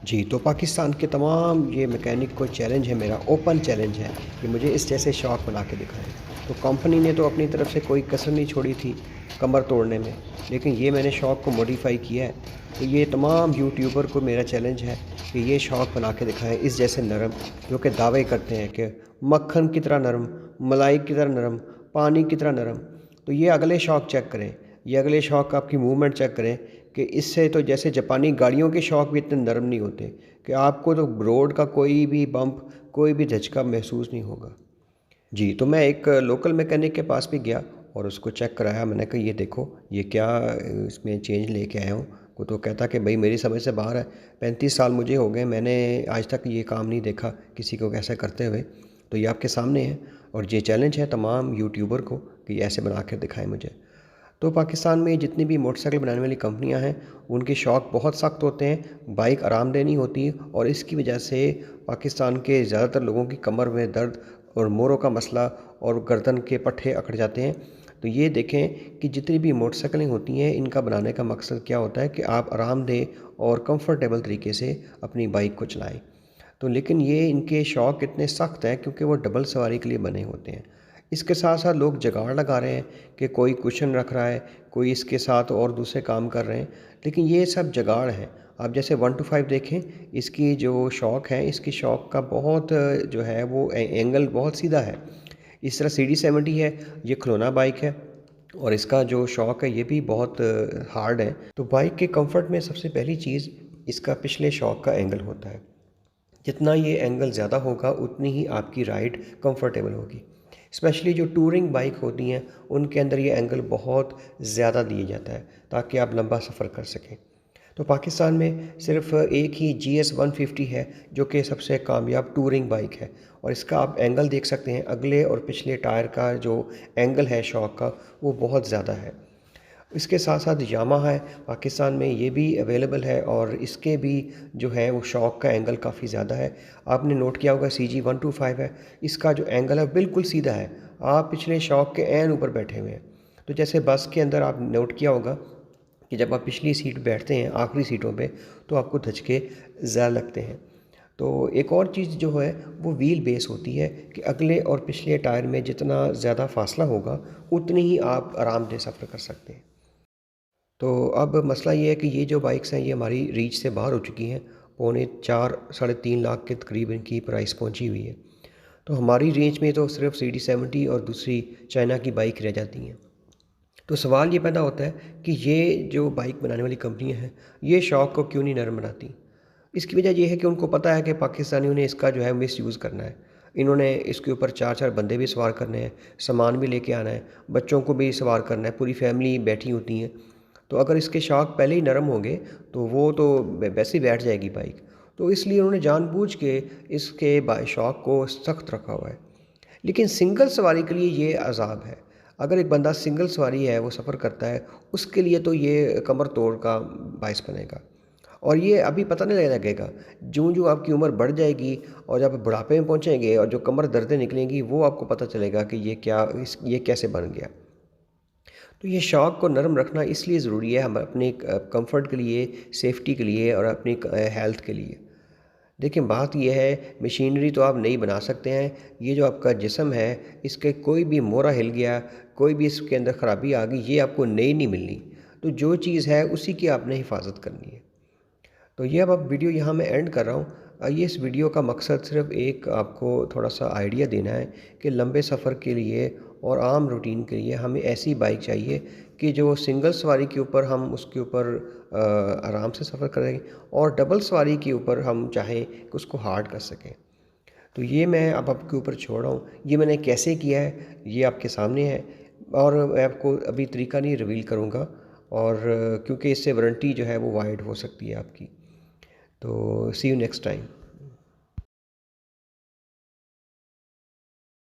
जी, तो पाकिस्तान के तमाम ये मैकेनिक को चैलेंज है मेरा, ओपन चैलेंज है कि मुझे इस जैसे शॉक बना के दिखाएँ। तो कंपनी ने तो अपनी तरफ से कोई कसर नहीं छोड़ी थी कमर तोड़ने में, लेकिन ये मैंने शॉक को मॉडिफ़ाई किया है। तो ये तमाम यूट्यूबर को मेरा चैलेंज है कि ये शॉक बना के दिखाएँ इस जैसे नरम, जो कि दावे करते हैं कि मक्खन की तरह नरम, मलाई की तरह नरम, पानी की तरह नरम। तो ये अगले शॉक चेक करें, ये अगले शॉक आपकी मूवमेंट चेक करें कि इससे तो जैसे जापानी गाड़ियों के शॉक भी इतने नरम नहीं होते कि आपको तो रोड का कोई भी बम्प, कोई भी झटका महसूस नहीं होगा। जी, तो मैं एक लोकल मैकेनिक के पास भी गया और उसको चेक कराया। मैंने कहा ये देखो, ये क्या इसमें चेंज लेके आया हूँ। वो तो कहता कि भाई मेरी समझ से बाहर है, 35 साल मुझे हो गए, मैंने आज तक ये काम नहीं देखा किसी को कैसे करते हुए। तो ये आपके सामने है और ये चैलेंज है तमाम यूट्यूबर को कि ऐसे बना कर दिखाएं मुझे। तो पाकिस्तान में जितनी भी मोटरसाइकिल बनाने वाली कंपनियां हैं, उनके शॉक बहुत सख्त होते हैं, बाइक आरामदेह नहीं होती और इसकी वजह से पाकिस्तान के ज़्यादातर लोगों की कमर में दर्द और मोरों का मसला और गर्दन के पट्टे अकड़ जाते हैं। तो ये देखें कि जितनी भी मोटरसाइकिलें होती हैं, इनका बनाने का मकसद क्या होता है कि आप आरामदेह और कंफर्टेबल तरीके से अपनी बाइक को चलाएँ। तो लेकिन ये इनके शौक इतने सख्त हैं क्योंकि वो डबल सवारी के लिए बने होते हैं। इसके साथ साथ लोग जुगाड़ लगा रहे हैं कि कोई कुशन रख रहा है, कोई इसके साथ और दूसरे काम कर रहे हैं, लेकिन ये सब जुगाड़ हैं। आप जैसे 1 टू 5 देखें, इसकी जो शॉक है, इसकी शॉक का बहुत जो है वो एंगल बहुत सीधा है। इस तरह CD70 है, ये खिलौना बाइक है और इसका जो शॉक है ये भी बहुत हार्ड है। तो बाइक के कंफर्ट में सबसे पहली चीज़ इसका पिछले शॉक का एंगल होता है। जितना ये एंगल ज़्यादा होगा उतनी ही आपकी राइड कंफर्टेबल होगी। स्पेशली जो टूरिंग बाइक होती हैं उनके अंदर ये एंगल बहुत ज़्यादा दिया जाता है ताकि आप लंबा सफ़र कर सकें। तो पाकिस्तान में सिर्फ एक ही GS 150 है जो कि सबसे कामयाब टूरिंग बाइक है और इसका आप एंगल देख सकते हैं, अगले और पिछले टायर का जो एंगल है शॉक का वो बहुत ज़्यादा है। इसके साथ साथ यामाहा है पाकिस्तान में, ये भी अवेलेबल है और इसके भी जो है वो शॉक का एंगल काफ़ी ज़्यादा है। आपने नोट किया होगा CG 125 है, इसका जो एंगल है बिल्कुल सीधा है, आप पिछले शॉक के ऐन ऊपर बैठे हुए हैं। तो जैसे बस के अंदर आप नोट किया होगा कि जब आप पिछली सीट बैठते हैं आखिरी सीटों पे तो आपको धचके ज़्यादा लगते हैं। तो एक और चीज़ जो है वो व्हील बेस होती है कि अगले और पिछले टायर में जितना ज़्यादा फासला होगा उतनी ही आप आरामदेह सफ़र कर सकते हैं। तो अब मसला ये है कि ये जो बाइक्स हैं ये हमारी रीच से बाहर हो चुकी हैं। पौने 4 साढ़े 3 लाख के तकरीब इनकी प्राइस पहुंची हुई है। तो हमारी रेंज में तो सिर्फ CD70 और दूसरी चाइना की बाइक रह जाती हैं। तो सवाल ये पैदा होता है कि ये जो बाइक बनाने वाली कंपनियां हैं ये शौक को क्यों नहीं नरम बनाती। इसकी वजह ये है कि उनको पता है कि पाकिस्तानियों ने इसका जो है मिस यूज़ करना है। इन्होंने इसके ऊपर 4-4 बंदे भी सवार करने हैं, सामान भी लेके आना है, बच्चों को भी सवार करना है, पूरी फैमिली बैठी होती है। तो अगर इसके शॉक पहले ही नरम होंगे तो वो तो वैसे ही बैठ जाएगी बाइक। तो इसलिए उन्होंने जानबूझ के इसके शॉक को सख्त रखा हुआ है। लेकिन सिंगल सवारी के लिए ये अज़ाब है। अगर एक बंदा सिंगल सवारी है वो सफ़र करता है उसके लिए तो ये कमर तोड़ का बायस बनेगा। और ये अभी पता नहीं लगेगा, जो आपकी उम्र बढ़ जाएगी और जब आप बुढ़ापे में पहुंचेंगे और जो कमर दर्दें निकलेंगी वो आपको पता चलेगा कि ये कैसे बन गया। तो ये शॉक को नरम रखना इसलिए ज़रूरी है, हम अपने कंफर्ट के लिए, सेफ्टी के लिए और अपनी हेल्थ के लिए। देखिए बात ये है, मशीनरी तो आप नहीं बना सकते हैं, ये जो आपका जिस्म है इसके कोई भी मोड़ा हिल गया, कोई भी इसके अंदर ख़राबी आ गई, ये आपको नई नहीं मिलनी। तो जो चीज़ है उसी की आपने हिफाजत करनी है। तो ये अब वीडियो यहाँ मैं एंड कर रहा हूँ। ये इस वीडियो का मकसद सिर्फ एक आपको थोड़ा सा आइडिया देना है कि लंबे सफ़र के लिए और आम रूटीन के लिए हमें ऐसी बाइक चाहिए कि जो सिंगल सवारी के ऊपर हम उसके ऊपर आराम से सफ़र करें और डबल सवारी के ऊपर हम चाहें कि उसको हार्ड कर सकें। तो ये मैं अब आपके ऊपर छोड़ रहा हूँ, ये मैंने कैसे किया है ये आपके सामने है और मैं आपको अभी तरीका नहीं रिवील करूँगा और क्योंकि इससे वारंटी जो है वो वाइड हो सकती है आपकी। तो सी यू नेक्स्ट टाइम।